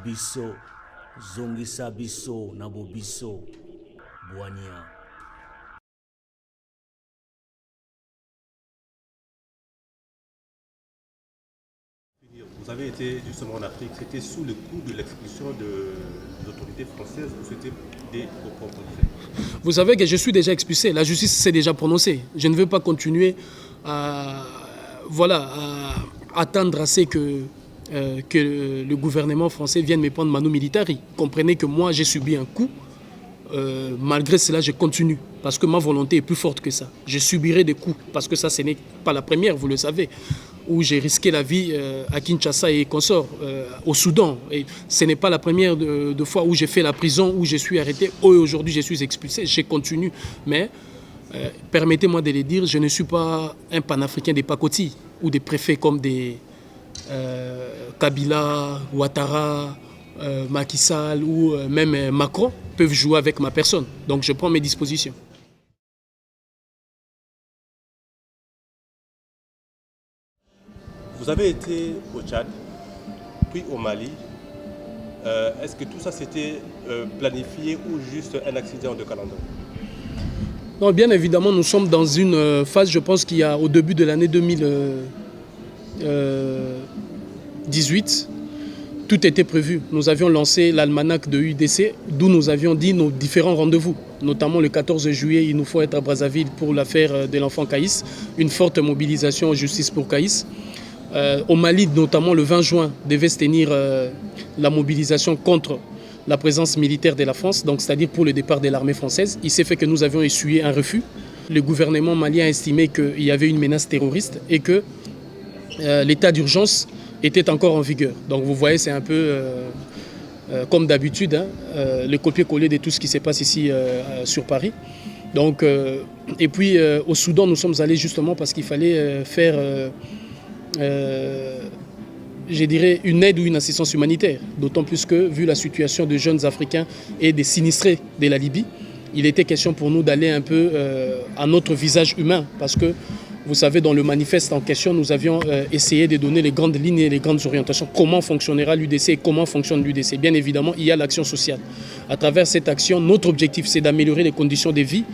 Bobiso, Zongisa Biso, Nabobiso, Boania. Vous avez été justement en Afrique, c'était sous le coup de l'expulsion des autorités françaises ou c'était des vos propres faits? Vous savez que je suis déjà expulsé, la justice s'est déjà prononcée. Je ne veux pas continuer à, à attendre assez que le gouvernement français vienne me prendre manu militari. Comprenez que moi j'ai subi un coup, malgré cela je continue parce que ma volonté est plus forte que ça. Je subirai des coups parce que ça ce n'est pas la première, vous le savez, où j'ai risqué la vie à Kinshasa et consorts, au Soudan. Et ce n'est pas la première de fois où j'ai fait la prison, où je suis arrêté. Aujourd'hui, je suis expulsé, je continue. Mais permettez-moi de le dire, je ne suis pas un panafricain des pacotilles ou des préfets comme des Kabila, Ouattara, Macky Sall ou même Macron peuvent jouer avec ma personne. Donc je prends mes dispositions. Vous avez été au Tchad, puis au Mali. Est-ce que tout ça c'était planifié ou juste un accident de calendrier? Non, bien évidemment, nous sommes dans une phase, je pense qu'il y a au début de l'année 2018, tout était prévu. Nous avions lancé l'almanach de UDC, d'où nous avions dit nos différents rendez-vous. Notamment le 14 juillet, il nous faut être à Brazzaville pour l'affaire de l'enfant Caïs, une forte mobilisation en justice pour Caïs. Au Mali, notamment le 20 juin, devait se tenir la mobilisation contre la présence militaire de la France, donc c'est-à-dire pour le départ de l'armée française. Il s'est fait que nous avions essuyé un refus. Le gouvernement malien a estimé qu'il y avait une menace terroriste et que l'état d'urgence était encore en vigueur. Donc vous voyez, c'est un peu comme d'habitude, hein, le copier-coller de tout ce qui se passe ici sur Paris. Donc, et puis au Soudan, nous sommes allés justement parce qu'il fallait faire... je dirais une aide ou une assistance humanitaire, d'autant plus que, vu la situation de jeunes Africains et des sinistrés de la Libye, il était question pour nous d'aller un peu à notre visage humain, parce que, vous savez, dans le manifeste en question, nous avions essayé de donner les grandes lignes et les grandes orientations, comment fonctionnera l'UDC et comment fonctionne l'UDC. Bien évidemment, il y a l'action sociale. À travers cette action, notre objectif, c'est d'améliorer les conditions de vie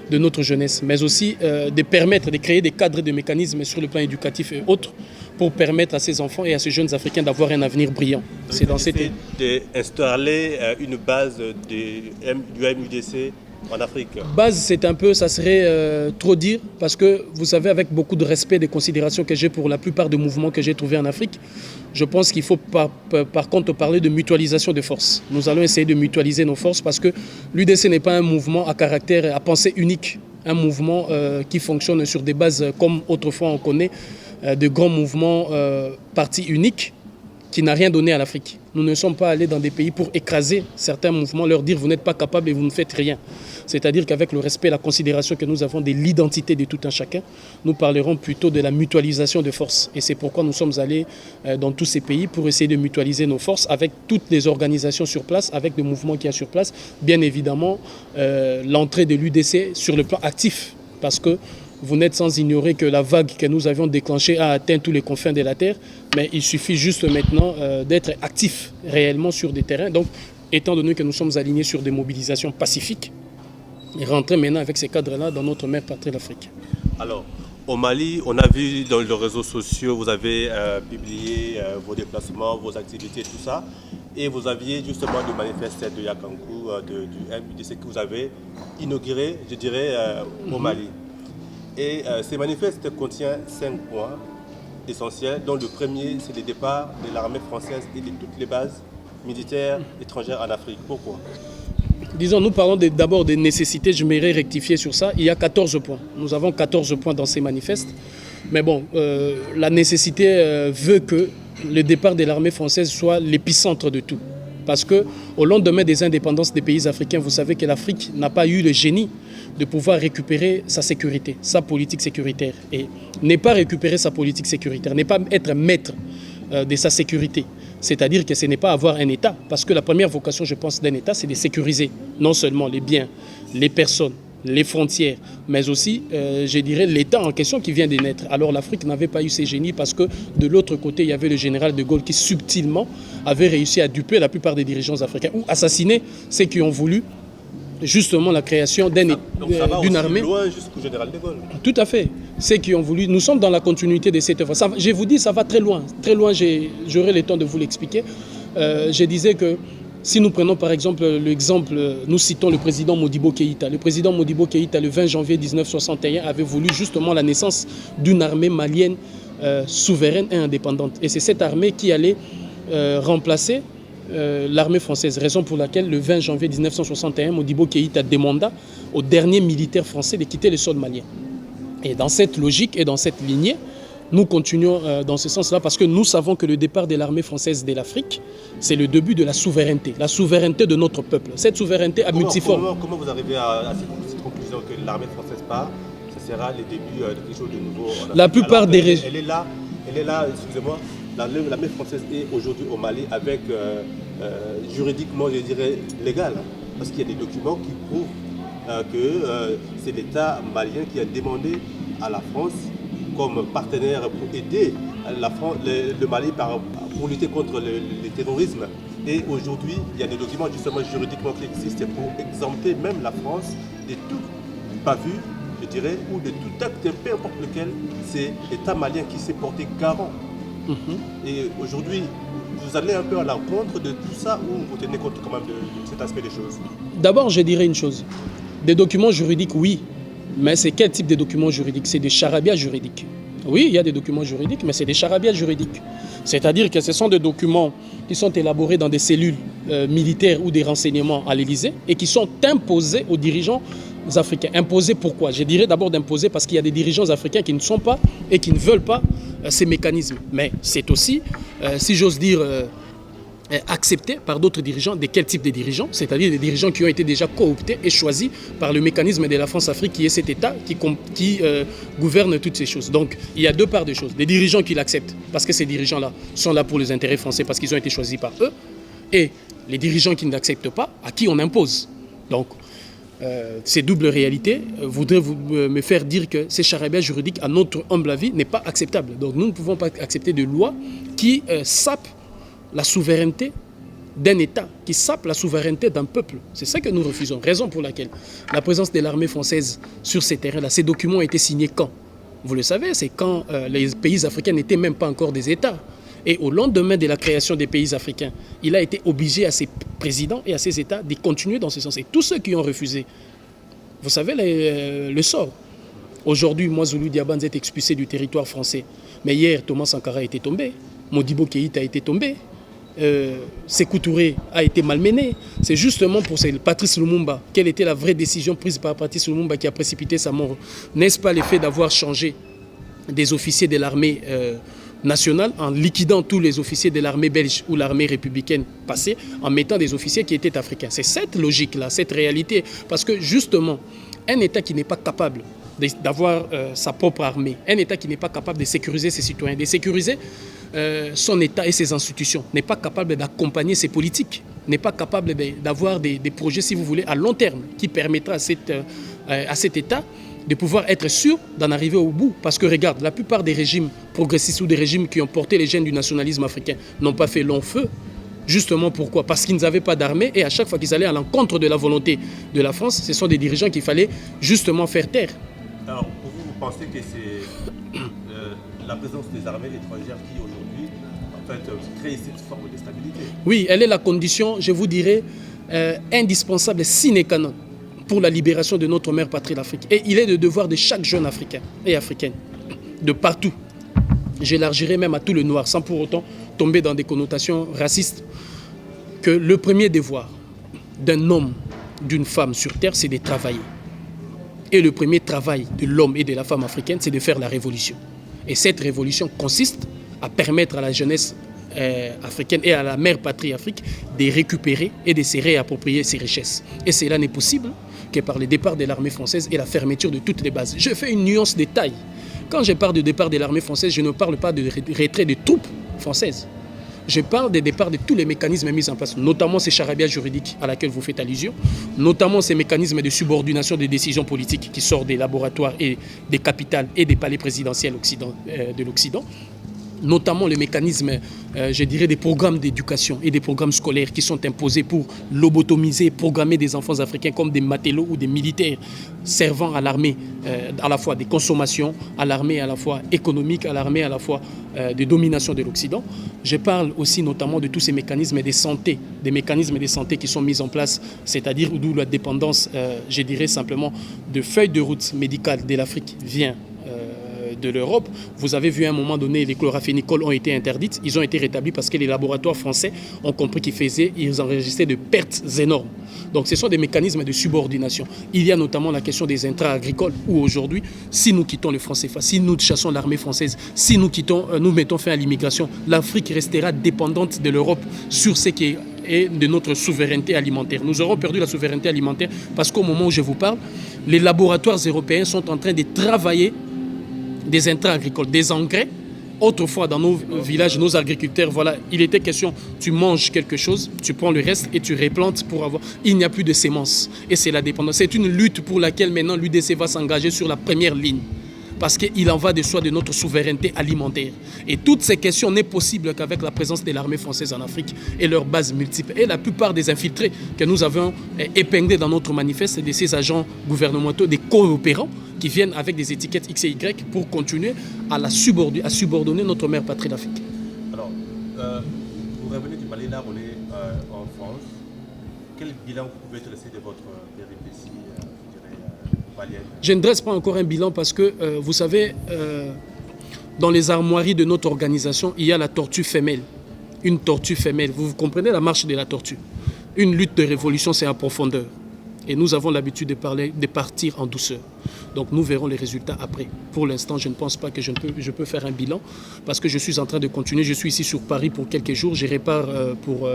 de notre jeunesse, mais aussi de permettre de créer des cadres et des mécanismes sur le plan éducatif et autres, pour permettre à ces enfants et à ces jeunes Africains d'avoir un avenir brillant. C'est dans cette d'installer une base du MUDC en Afrique. Base, c'est un peu, ça serait trop dire, parce que vous savez, avec beaucoup de respect et de considération que j'ai pour la plupart des mouvements que j'ai trouvés en Afrique, je pense qu'il faut par contre parler de mutualisation de forces. Nous allons essayer de mutualiser nos forces parce que l'UDC n'est pas un mouvement à caractère, à pensée unique, un mouvement qui fonctionne sur des bases comme autrefois on connaît, de grands mouvements partis uniques qui n'a rien donné à l'Afrique. Nous ne sommes pas allés dans des pays pour écraser certains mouvements, leur dire vous n'êtes pas capable et vous ne faites rien. C'est-à-dire qu'avec le respect et la considération que nous avons de l'identité de tout un chacun, nous parlerons plutôt de la mutualisation de forces. Et c'est pourquoi nous sommes allés dans tous ces pays pour essayer de mutualiser nos forces avec toutes les organisations sur place, avec le mouvement qu'il y a sur place. Bien évidemment, l'entrée de l'UDC sur le plan actif, parce que vous n'êtes sans ignorer que la vague que nous avions déclenchée a atteint tous les confins de la Terre, mais il suffit juste maintenant d'être actif réellement sur des terrains. Donc, étant donné que nous sommes alignés sur des mobilisations pacifiques, et rentrer maintenant avec ces cadres-là dans notre mère patrie, l'Afrique. Alors, au Mali, on a vu dans les réseaux sociaux, vous avez publié vos déplacements, vos activités, tout ça. Et vous aviez justement le manifeste de Yakankou, du MUDC que vous avez inauguré, je dirais, au Mali. Et ces manifestes contiennent 5 points essentiels, dont le premier, c'est le départ de l'armée française et de toutes les bases militaires étrangères en Afrique. Pourquoi? Disons, nous parlons d'abord des nécessités, je m'aimerais rectifier sur ça. Il y a 14 points. Nous avons 14 points dans ces manifestes. Mais bon, la nécessité veut que le départ de l'armée française soit l'épicentre de tout. Parce qu'au lendemain des indépendances des pays africains, vous savez que l'Afrique n'a pas eu le génie de pouvoir récupérer sa sécurité, sa politique sécuritaire. Et n'est pas récupérer sa politique sécuritaire, n'est pas être maître de sa sécurité. C'est-à-dire que ce n'est pas avoir un État. Parce que la première vocation, je pense, d'un État, c'est de sécuriser non seulement les biens, les personnes, les frontières, mais aussi, je dirais, l'État en question qui vient de naître. Alors l'Afrique n'avait pas eu ces génies parce que de l'autre côté, il y avait le général de Gaulle qui subtilement avait réussi à duper la plupart des dirigeants africains ou assassiner ceux qui ont voulu justement la création d'une armée. Loin jusqu'au général de Gaulle. Tout à fait. Ceux qui ont voulu, nous sommes dans la continuité de cette œuvre. Je vous dis, ça va très loin. Très loin, j'aurai le temps de vous l'expliquer. Je disais que si nous prenons par exemple l'exemple, nous citons le président Modibo Keïta. Le président Modibo Keïta, le 20 janvier 1961, avait voulu justement la naissance d'une armée malienne souveraine et indépendante. Et c'est cette armée qui allait remplacer l'armée française. Raison pour laquelle le 20 janvier 1961, Modibo Keïta demanda aux derniers militaires français de quitter le sol malien. Et dans cette logique et dans cette lignée, nous continuons dans ce sens-là parce que nous savons que le départ de l'armée française de l'Afrique, c'est le début de la souveraineté de notre peuple. Cette souveraineté à multiforme. Comment vous arrivez à cette conclusion que l'armée française part, ce sera le début de quelque chose de nouveau en Afrique? La plupart des régions. Elle est là, excusez-moi, l'armée française est aujourd'hui au Mali avec, juridiquement, je dirais, légal. Parce qu'il y a des documents qui prouvent que c'est l'État malien qui a demandé à la France comme partenaire pour aider le Mali pour lutter contre le terrorisme. Et aujourd'hui, il y a des documents justement juridiquement qui existent pour exempter même la France de tout bavure, je dirais, ou de tout acte, peu importe lequel, c'est l'État malien qui s'est porté garant. Et aujourd'hui, vous allez un peu à l'encontre de tout ça ou vous tenez compte quand même de cet aspect des choses? D'abord, je dirais une chose. Des documents juridiques, oui. Mais c'est quel type de documents juridiques? C'est des charabia juridiques. Oui, il y a des documents juridiques, mais c'est des charabia juridiques. C'est-à-dire que ce sont des documents qui sont élaborés dans des cellules militaires ou des renseignements à l'Élysée et qui sont imposés aux dirigeants africains. Imposés pourquoi? Je dirais d'abord d'imposer parce qu'il y a des dirigeants africains qui ne sont pas et qui ne veulent pas ces mécanismes. Mais c'est aussi, si j'ose dire, accepté par d'autres dirigeants. De quel type de dirigeants? C'est-à-dire des dirigeants qui ont été déjà cooptés et choisis par le mécanisme de la France-Afrique qui est cet État qui gouverne toutes ces choses. Donc il y a deux parts de choses. Des dirigeants qui l'acceptent parce que ces dirigeants-là sont là pour les intérêts français parce qu'ils ont été choisis par eux, et les dirigeants qui ne l'acceptent pas, à qui on impose. Donc ces doubles réalités voudraient me faire dire que ces charabia juridiques, à notre humble avis, n'est pas acceptable. Donc nous ne pouvons pas accepter de lois qui sapent la souveraineté d'un État, qui sape la souveraineté d'un peuple. C'est ça que nous refusons. Raison pour laquelle la présence de l'armée française sur ces terrains-là, ces documents ont été signés quand? Vous le savez, c'est quand les pays africains n'étaient même pas encore des États. Et au lendemain de la création des pays africains, il a été obligé à ses présidents et à ses États de continuer dans ce sens. Et tous ceux qui ont refusé, vous savez le sort. Aujourd'hui, Mouazoulou Diabanze est expulsé du territoire français. Mais hier, Thomas Sankara a été tombé. Modibo Keïta a été tombé. Sékou Touré a été malmené. C'est justement pour Patrice Lumumba. Quelle était la vraie décision prise par Patrice Lumumba qui a précipité sa mort? N'est-ce pas l'effet d'avoir changé des officiers de l'armée nationale en liquidant tous les officiers de l'armée belge ou l'armée républicaine passée en mettant des officiers qui étaient africains? C'est cette logique-là, cette réalité. Parce que justement, un État qui n'est pas capable d'avoir sa propre armée, un État qui n'est pas capable de sécuriser ses citoyens, de sécuriser son État et ses institutions, n'est pas capable d'accompagner ses politiques, n'est pas capable d'avoir des projets, si vous voulez, à long terme, qui permettra à cet État de pouvoir être sûr d'en arriver au bout. Parce que regarde, la plupart des régimes progressistes ou des régimes qui ont porté les gènes du nationalisme africain n'ont pas fait long feu. Justement pourquoi? Parce qu'ils n'avaient pas d'armée et à chaque fois qu'ils allaient à l'encontre de la volonté de la France, ce sont des dirigeants qu'il fallait justement faire taire. Alors, pour vous, vous pensez que c'est la présence des armées étrangères qui aujourd'hui, en fait, crée cette forme de stabilité? Oui, elle est la condition, je vous dirais, indispensable, sine qua non, pour la libération de notre mère patrie, l'Afrique. Et il est le devoir de chaque jeune Africain et Africaine, de partout. J'élargirai même à tout le noir, sans pour autant tomber dans des connotations racistes, que le premier devoir d'un homme, d'une femme sur terre, c'est de travailler. Et le premier travail de l'homme et de la femme africaine, c'est de faire la révolution. Et cette révolution consiste à permettre à la jeunesse africaine et à la mère patrie Afrique de récupérer et de se réapproprier ses richesses. Et cela n'est possible que par le départ de l'armée française et la fermeture de toutes les bases. Je fais une nuance de taille. Quand je parle de départ de l'armée française, je ne parle pas de retrait de troupes françaises. Je parle des départs de tous les mécanismes mis en place, notamment ces charabia juridiques à laquelle vous faites allusion, notamment ces mécanismes de subordination des décisions politiques qui sortent des laboratoires et des capitales et des palais présidentiels de l'Occident, notamment les mécanismes, je dirais, des programmes d'éducation et des programmes scolaires qui sont imposés pour lobotomiser, programmer des enfants africains comme des matelots ou des militaires servant à l'armée, à la fois des consommations, à l'armée à la fois économique, à l'armée à la fois de domination de l'Occident. Je parle aussi notamment de tous ces mécanismes de santé, des mécanismes de santé qui sont mis en place, c'est-à-dire d'où la dépendance, je dirais simplement, de feuilles de route médicales de l'Afrique vient de l'Europe. Vous avez vu à un moment donné, les chloraphénicols ont été interdites. Ils ont été rétablis parce que les laboratoires français ont compris ils enregistraient de pertes énormes. Donc ce sont des mécanismes de subordination. Il y a notamment la question des intrants agricoles où aujourd'hui, si nous quittons le franc CFA, si nous chassons l'armée française, si nous mettons fin à l'immigration, l'Afrique restera dépendante de l'Europe sur ce qui est de notre souveraineté alimentaire. Nous aurons perdu la souveraineté alimentaire parce qu'au moment où je vous parle, les laboratoires européens sont en train de travailler des intrants agricoles, des engrais. Autrefois, dans nos villages, nos agriculteurs, voilà, il était question, tu manges quelque chose, tu prends le reste et tu replantes pour avoir... Il n'y a plus de semences. Et c'est la dépendance. C'est une lutte pour laquelle maintenant l'UDC va s'engager sur la première ligne. Parce qu'il en va de soi de notre souveraineté alimentaire. Et toutes ces questions n'est possible qu'avec la présence de l'armée française en Afrique et leurs bases multiples. Et la plupart des infiltrés que nous avons épinglés dans notre manifeste, de ces agents gouvernementaux, des coopérants, qui viennent avec des étiquettes X et Y pour continuer à subordonner notre mère patrie d'Afrique. Alors, vous revenez du Mali, là on est en France. Quel bilan vous pouvez dresser de votre péripétie malienne? Je ne dresse pas encore un bilan parce que, vous savez, dans les armoiries de notre organisation, il y a la tortue femelle. Une tortue femelle, vous comprenez la marche de la tortue. Une lutte de révolution, c'est en profondeur. Et nous avons l'habitude de partir en douceur. Donc nous verrons les résultats après. Pour l'instant, je ne pense pas que je peux faire un bilan parce que je suis en train de continuer. Je suis ici sur Paris pour quelques jours. Je repars pour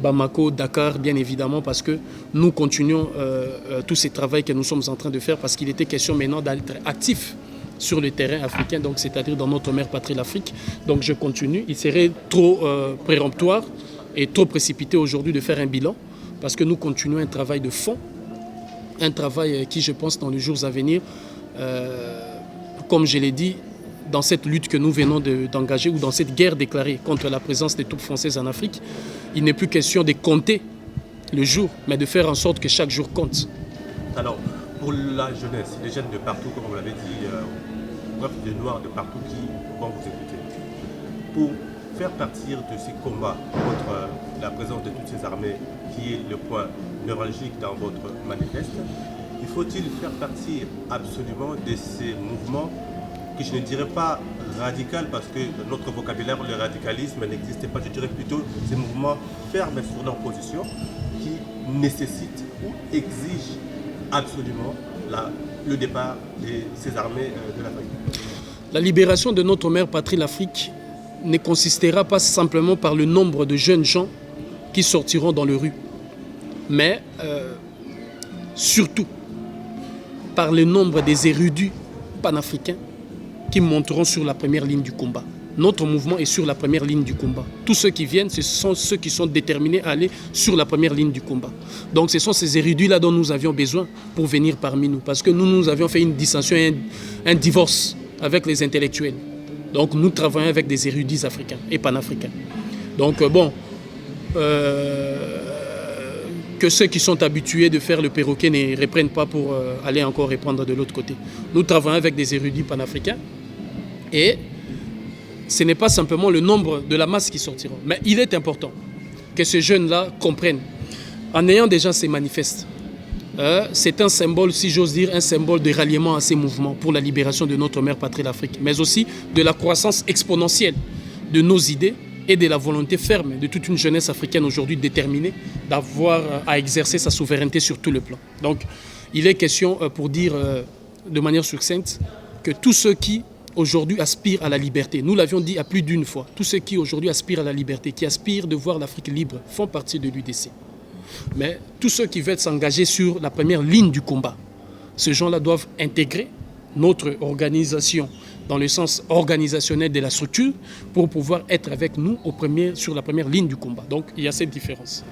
Bamako, Dakar, bien évidemment, parce que nous continuons tous ces travaux que nous sommes en train de faire parce qu'il était question maintenant d'être actif sur le terrain africain, donc c'est-à-dire dans notre mère patrie l'Afrique. Donc je continue. Il serait trop péremptoire et trop précipité aujourd'hui de faire un bilan parce que nous continuons un travail de fond. Un travail qui, je pense, dans les jours à venir, comme je l'ai dit, dans cette lutte que nous venons d'engager ou dans cette guerre déclarée contre la présence des troupes françaises en Afrique, il n'est plus question de compter le jour, mais de faire en sorte que chaque jour compte. Alors, pour la jeunesse, les jeunes de partout, comme vous l'avez dit, bref, les noirs de partout qui vont vous écouter, pour faire partir de ces combats contre la présence de toutes ces armées, qui est le point neuralgique dans votre manifeste, il faut-il faire partir absolument de ces mouvements que je ne dirais pas radical parce que notre vocabulaire, le radicalisme n'existait pas, je dirais plutôt ces mouvements fermes sur leur position qui nécessitent ou exigent absolument le départ de ces armées de l'Afrique. La libération de notre mère patrie l'Afrique ne consistera pas simplement par le nombre de jeunes gens qui sortiront dans les rues, mais surtout par le nombre des érudits panafricains qui monteront sur la première ligne du combat. Notre mouvement est sur la première ligne du combat. Tous ceux qui viennent, ce sont ceux qui sont déterminés à aller sur la première ligne du combat. Donc ce sont ces érudits-là dont nous avions besoin pour venir parmi nous, parce que nous avions fait une dissension, un divorce avec les intellectuels. Donc nous travaillons avec des érudits africains et panafricains. Donc que ceux qui sont habitués de faire le perroquet ne reprennent pas pour aller encore reprendre de l'autre côté. Nous travaillons avec des érudits panafricains et ce n'est pas simplement le nombre de la masse qui sortiront. Mais il est important que ces jeunes-là comprennent. En ayant déjà ces manifestes, c'est un symbole, si j'ose dire, un symbole de ralliement à ces mouvements pour la libération de notre mère patrie l'Afrique, mais aussi de la croissance exponentielle de nos idées et de la volonté ferme de toute une jeunesse africaine aujourd'hui déterminée d'avoir à exercer sa souveraineté sur tout le plan. Donc, il est question, pour dire de manière succincte, que tous ceux qui aujourd'hui aspirent à la liberté, nous l'avions dit à plus d'une fois, tous ceux qui aujourd'hui aspirent à la liberté, qui aspirent de voir l'Afrique libre, font partie de l'UDC. Mais tous ceux qui veulent s'engager sur la première ligne du combat, ces gens-là doivent intégrer notre organisation dans le sens organisationnel de la structure, pour pouvoir être avec nous sur la première ligne du combat. Donc il y a cette différence.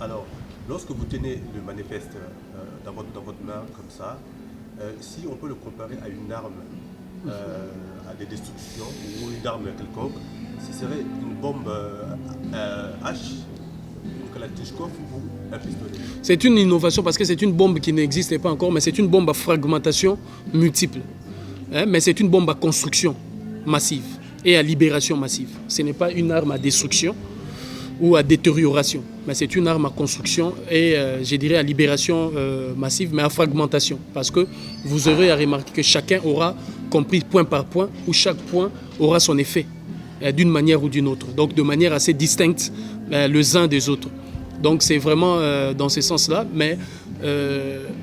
Alors, lorsque vous tenez le manifeste dans votre main comme ça, si on peut le comparer à une arme, à des destructions ou une arme quelconque, ce serait une bombe H, une Kalachnikov ou un pistolet. C'est une innovation parce que c'est une bombe qui n'existait pas encore, mais c'est une bombe à fragmentation multiple. Mais c'est une bombe à construction massive et à libération massive. Ce n'est pas une arme à destruction ou à détérioration, mais c'est une arme à construction et je dirais à libération massive, mais à fragmentation. Parce que vous aurez à remarquer que chacun aura compris point par point, où chaque point aura son effet d'une manière ou d'une autre, donc de manière assez distincte les uns des autres. Donc c'est vraiment dans ce sens-là, mais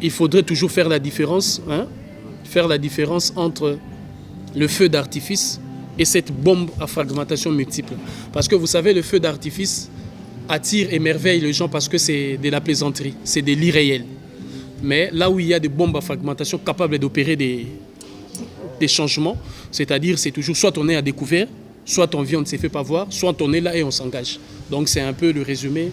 il faudrait toujours faire la différence, faire la différence entre le feu d'artifice et cette bombe à fragmentation multiple. Parce que vous savez, le feu d'artifice attire, émerveille les gens parce que c'est de la plaisanterie, c'est de l'irréel. Mais là où il y a des bombes à fragmentation capables d'opérer des changements, c'est-à-dire c'est toujours soit on est à découvert, soit on vient, on ne se fait pas voir, soit on est là et on s'engage. Donc c'est un peu le résumé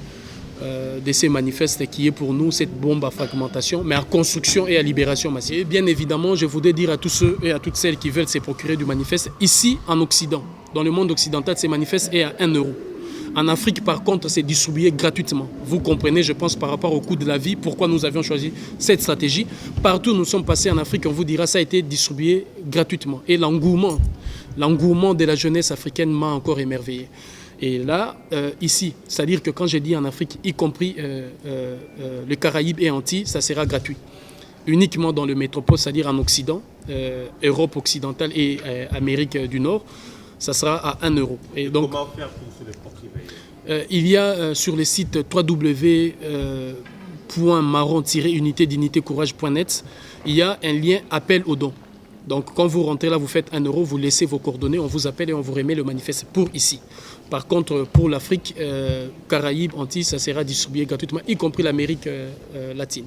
de ces manifestes qui est pour nous cette bombe à fragmentation, mais à construction et à libération massive. Et bien évidemment, je voudrais dire à tous ceux et à toutes celles qui veulent se procurer du manifeste, ici en Occident, dans le monde occidental, ces manifestes est à 1 euro. En Afrique, par contre, c'est distribué gratuitement. Vous comprenez, je pense, par rapport au coût de la vie, pourquoi nous avions choisi cette stratégie. Partout où nous sommes passés en Afrique, on vous dira, ça a été distribué gratuitement. Et l'engouement de la jeunesse africaine m'a encore émerveillé. Et là, ici, c'est-à-dire que quand j'ai dit en Afrique, y compris les Caraïbes et Antilles, ça sera gratuit. Uniquement dans le métropole, c'est-à-dire en Occident, Europe occidentale et Amérique du Nord, ça sera à 1 euro. Et donc, comment faire pour se les procurer? Il y a sur le site www.marron-unité-dignité-courage.net, il y a un lien appel aux dons. Donc quand vous rentrez là, vous faites 1 euro, vous laissez vos coordonnées, on vous appelle et on vous remet le manifeste pour ici. Par contre, pour l'Afrique, Caraïbes, Antilles, ça sera distribué gratuitement, y compris l'Amérique latine.